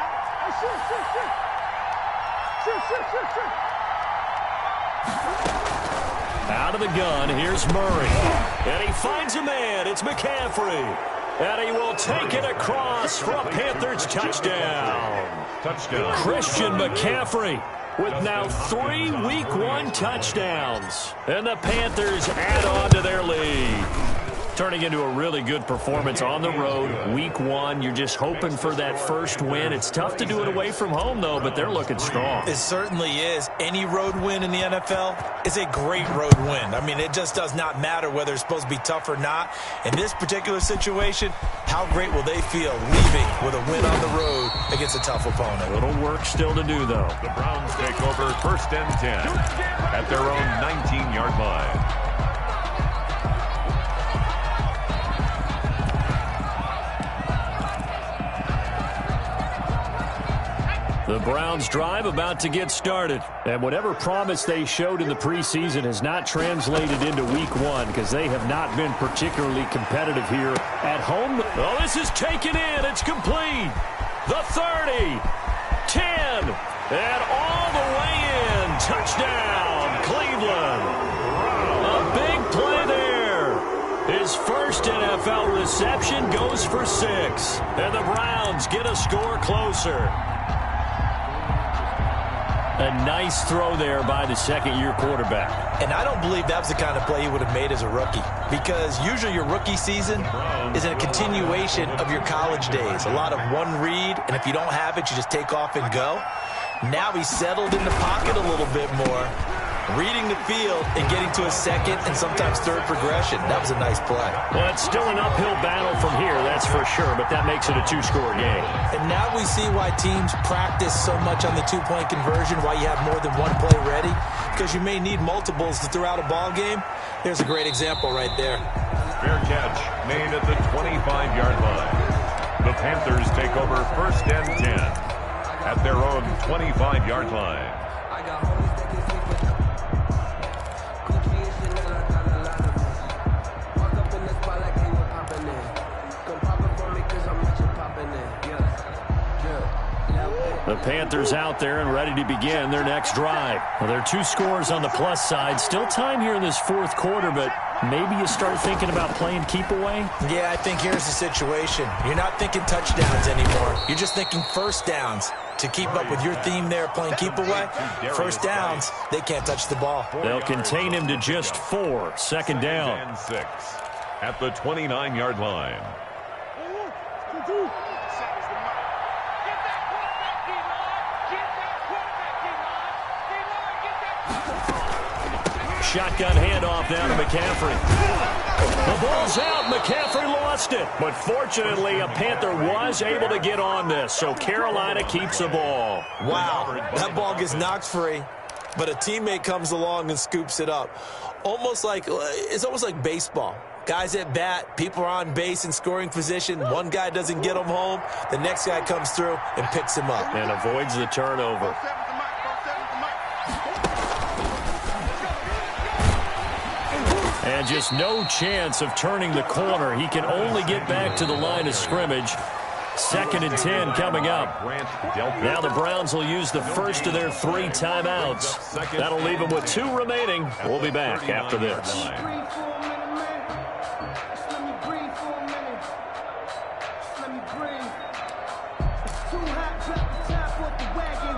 Out of the gun, here's Murray. And he finds a man. It's McCaffrey. And he will take it across for a Panthers touchdown. Christian McCaffrey with now 3 Week 1 touchdowns. And the Panthers add on to their lead. Turning into a really good performance on the road. Week 1, you're just hoping for that first win. It's tough to do it away from home, though, but they're looking strong. It certainly is. Any road win in the NFL is a great road win. I mean, it just does not matter whether it's supposed to be tough or not. In this particular situation, how great will they feel leaving with a win on the road against a tough opponent? A little work still to do, though. The Browns take over 1st and 10 at their own 19-yard line. The Browns drive about to get started. And whatever promise they showed in the preseason has not translated into Week 1 because they have not been particularly competitive here at home. Oh, this is taken in. It's complete. The 30, 10, and all the way in. Touchdown, Cleveland. A big play there. His first NFL reception goes for 6. And the Browns get a score closer. A nice throw there by the second-year quarterback. And I don't believe that was the kind of play he would have made as a rookie, because usually your rookie season is a continuation of your college days. A lot of one read, and if you don't have it, you just take off and go. Now he's settled in the pocket a little bit more, reading the field and getting to a second and sometimes third progression. That was a nice play. Well, it's still an uphill battle from here, that's for sure, but that makes it a 2-score game. And now we see why teams practice so much on the 2-point conversion, why you have more than one play ready, because you may need multiples to throw out a ball game. There's a great example right there. Fair catch made at the 25-yard line. The Panthers take over 1st and 10 at their own 25-yard line. The Panthers out there and ready to begin their next drive. Well, there are 2 scores on the plus side. Still time here in this 4th quarter, but maybe you start thinking about playing keep away? Yeah, I think here's the situation. You're not thinking touchdowns anymore. You're just thinking first downs. To keep up with your theme there, playing keep away, first downs, they can't touch the ball. They'll contain him to just 4. 2nd down. And 6 at the 29-yard line. Shotgun handoff down to McCaffrey. The ball's out. McCaffrey lost it. But fortunately, a Panther was able to get on this, so Carolina keeps the ball. Wow, that ball gets knocked free, but a teammate comes along and scoops it up. It's almost like baseball. Guys at bat, people are on base in scoring position. One guy doesn't get him home. The next guy comes through and picks him up. And avoids the turnover. And just no chance of turning the corner. He can only get back to the line of scrimmage. 2nd and 10 coming up. Now the Browns will use the first of their 3 timeouts. That'll leave them with 2 remaining. We'll be back after this. Too hot, drop the top off the wagon.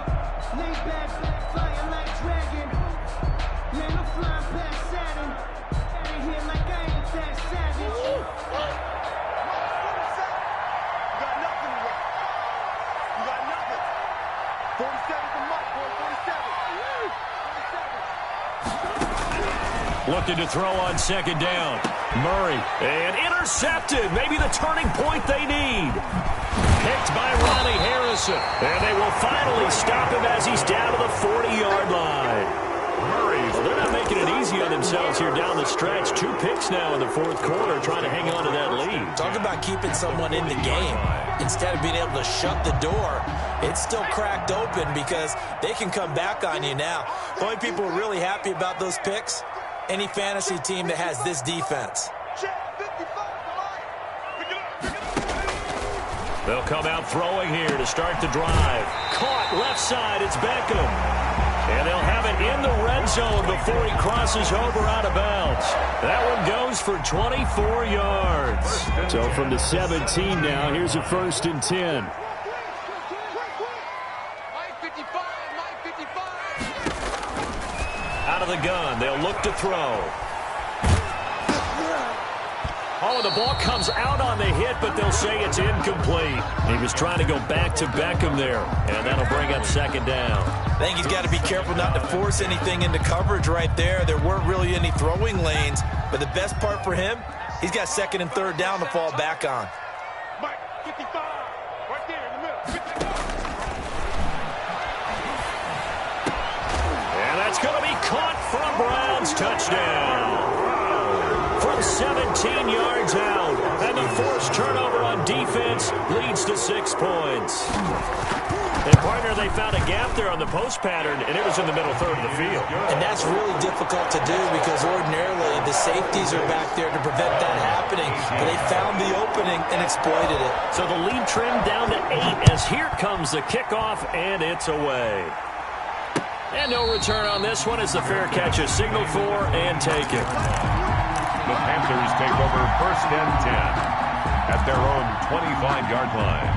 Lay back, flying like dragon. Looking to throw on second down. Murray. And intercepted. Maybe the turning point they need. Picked by Ronnie Harrison. And they will finally stop him as he's down to the 40-yard line. Well, they're not making it easy on themselves here down the stretch. 2 picks now in the fourth quarter, trying to hang on to that lead. Talk about keeping someone in the game. Instead of being able to shut the door, it's still cracked open because they can come back on you now. The only people who are really happy about those picks, any fantasy team that has this defense. They'll come out throwing here to start the drive. Caught left side, it's Beckham. And they'll have it in the red zone before he crosses over out of bounds. That one goes for 24 yards. So from the 17 now, here's a 1st and 10. Out of the gun, they'll look to throw. Oh, the ball comes out on the hit, but they'll say it's incomplete. He was trying to go back to Beckham there, and that'll bring up second down. I think he's got to be careful not to force anything into coverage right there. There weren't really any throwing lanes, but the best part for him, he's got 2nd and 3rd down to fall back on. Mike, 55, right there in the middle, 55. And that's going to be caught for a Browns touchdown. From 17 yards out, and the forced turnover on defense leads to 6 points. And, partner, they found a gap there on the post pattern, and it was in the middle third of the field. And that's really difficult to do because ordinarily the safeties are back there to prevent that happening. But they found the opening and exploited it. So the lead trimmed down to 8 as here comes the kickoff, and it's away. And no return on this one as the fair catch is signaled for and taken. The Panthers take over 1st and 10 at their own 25-yard line.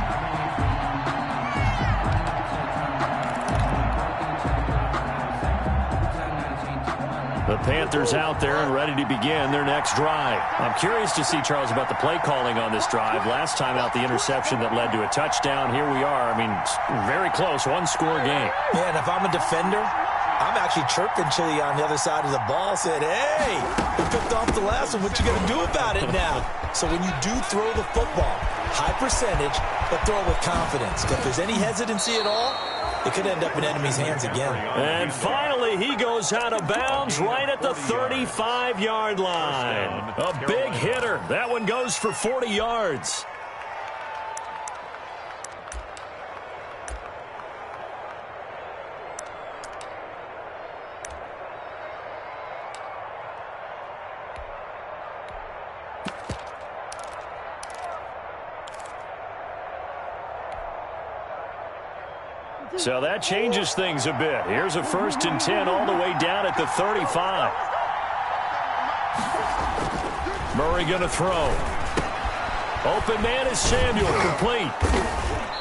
The Panthers out there and ready to begin their next drive. I'm curious to see, Charles, about the play calling on this drive. Last time out, the interception that led to a touchdown. Here we are. I mean, very close, 1-score game. Yeah, and if I'm a defender, I'm actually chirping Chili on the other side of the ball, saying, hey, we picked off the last one. What you going to do about it now? So when you do throw the football, high percentage, but throw it with confidence. If there's any hesitancy at all, it could end up in enemy's hands again. And finally, he goes out of bounds right at the 35-yard line. A big hitter. That one goes for 40 yards. So that changes things a bit. Here's a 1st and 10 all the way down at the 35. Murray going to throw. Open man is Samuel, complete.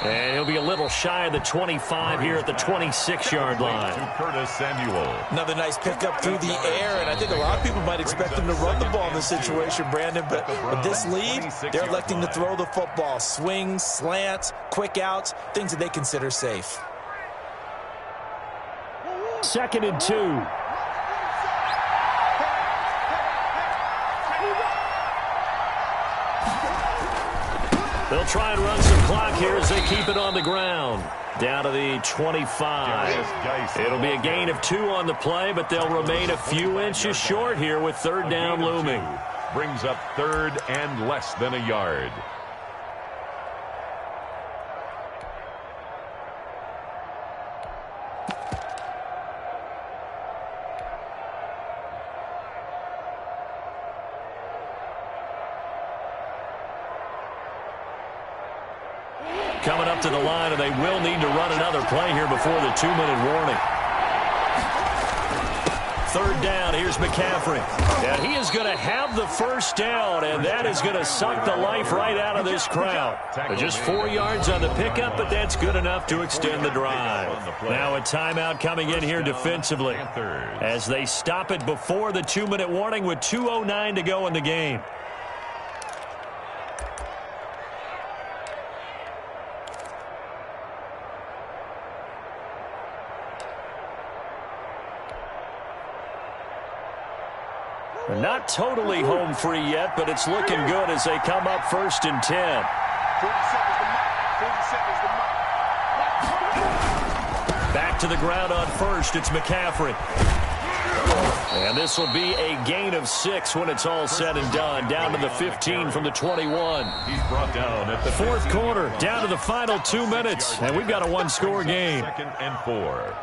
And he'll be a little shy of the 25 here at the 26-yard line. To Curtis Samuel. Another nice pickup through the air, and I think a lot of people might expect him to run the ball in this situation, Brandon, but with this lead, they're electing to throw the football. Swings, slants, quick outs, things that they consider safe. 2nd and 2. They'll try and run some clock here as they keep it on the ground. Down to the 25. It'll be a gain of 2 on the play, but they'll remain a few inches short here with 3rd down looming. Brings up 3rd and less than a yard. Coming up to the line, and they will need to run another play here before the 2-minute warning. 3rd down, here's McCaffrey. And he is going to have the 1st down, and that is going to suck the life right out of this crowd. Just 4 yards on the pickup, but that's good enough to extend the drive. Now a timeout coming in here defensively as they stop it before the 2-minute warning with 2:09 to go in the game. Not totally home free yet, but it's looking good as they come up 1st and 10. 40 seconds to mark. 40 seconds to mark. Back to the ground on first. It's McCaffrey. And this will be a gain of 6 when it's all said and done. Down to the 15 from the 21. He's brought down at the Fourth quarter, down to the final 2 minutes. And we've got a one-score game. 2nd and 4.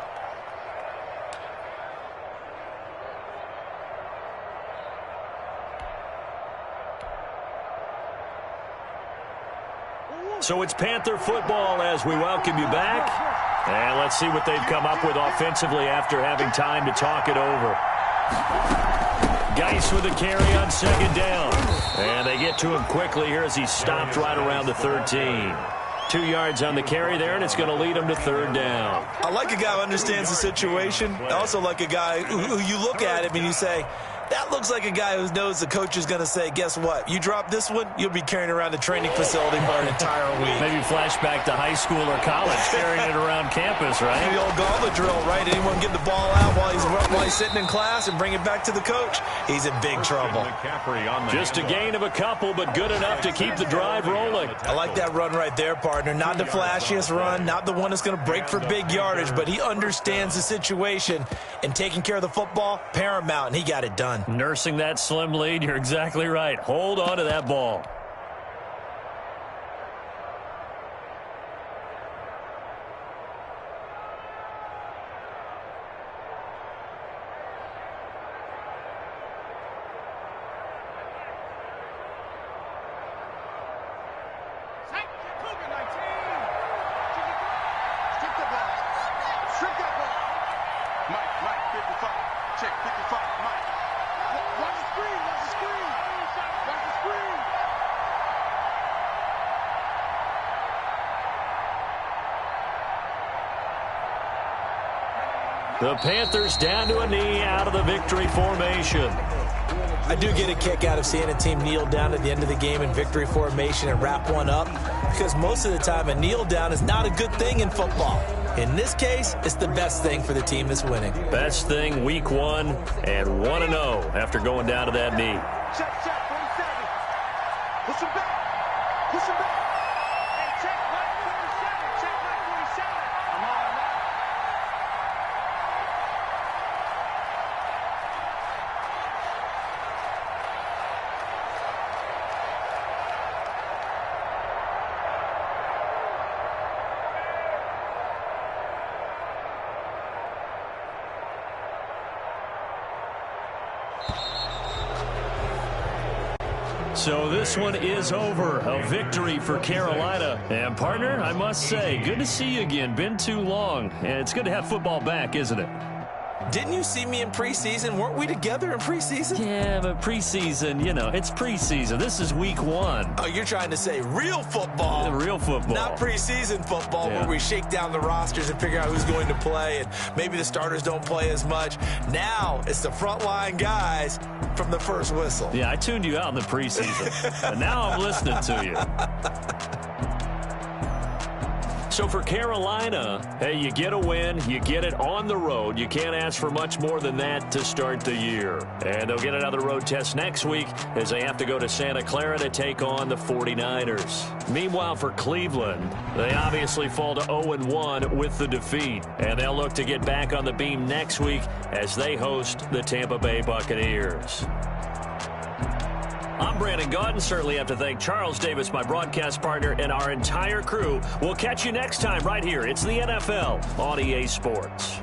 So it's Panther football as we welcome you back. And let's see what they've come up with offensively after having time to talk it over. Geis with a carry on 2nd down. And they get to him quickly here as he's stopped right around the 13. 2 yards on the carry there, and it's going to lead him to 3rd down. I like a guy who understands the situation. I also like a guy who you look at him and you say, that looks like a guy who knows the coach is going to say, guess what? You drop this one, you'll be carrying around the training facility for an entire week. Maybe flashback to high school or college, carrying it around campus, right? The old gauntlet drill, right? Anyone get the ball out while he's sitting in class and bring it back to the coach? He's in big trouble. Just a gain of a couple, but good enough to keep the drive rolling. I like that run right there, partner. Not the flashiest run, not the one that's going to break for big yardage, but he understands the situation, and taking care of the football, paramount, and he got it done. Nursing that slim lead, you're exactly right. Hold on to that ball. The Panthers down to a knee out of the victory formation. I do get a kick out of seeing a team kneel down at the end of the game in victory formation and wrap one up, because most of the time a kneel down is not a good thing in football. In this case, it's the best thing for the team that's winning. Best thing week 1 and 1-0 after going down to that knee. Check, 47. Push him back. Push him back. Hey, check, right 47. Check, right 47. Come on, man. So this one is over. A victory for Carolina. And, partner, I must say, good to see you again. Been too long. And it's good to have football back, isn't it? Didn't you see me in preseason? Weren't we together in preseason? Yeah, but preseason, you know, it's preseason. This is week 1. Oh, you're trying to say real football. Real football. Not preseason football, yeah, where we shake down the rosters and figure out who's going to play, and maybe the starters don't play as much. Now it's the frontline guys from the first whistle. Yeah, I tuned you out in the preseason. But now I'm listening to you. So for Carolina, hey, you get a win, you get it on the road. You can't ask for much more than that to start the year. And they'll get another road test next week as they have to go to Santa Clara to take on the 49ers. Meanwhile, for Cleveland, they obviously fall to 0-1 with the defeat. And they'll look to get back on the beam next week as they host the Tampa Bay Buccaneers. I'm Brandon Gaudin. Certainly have to thank Charles Davis, my broadcast partner, and our entire crew. We'll catch you next time right here. It's the NFL on EA Sports.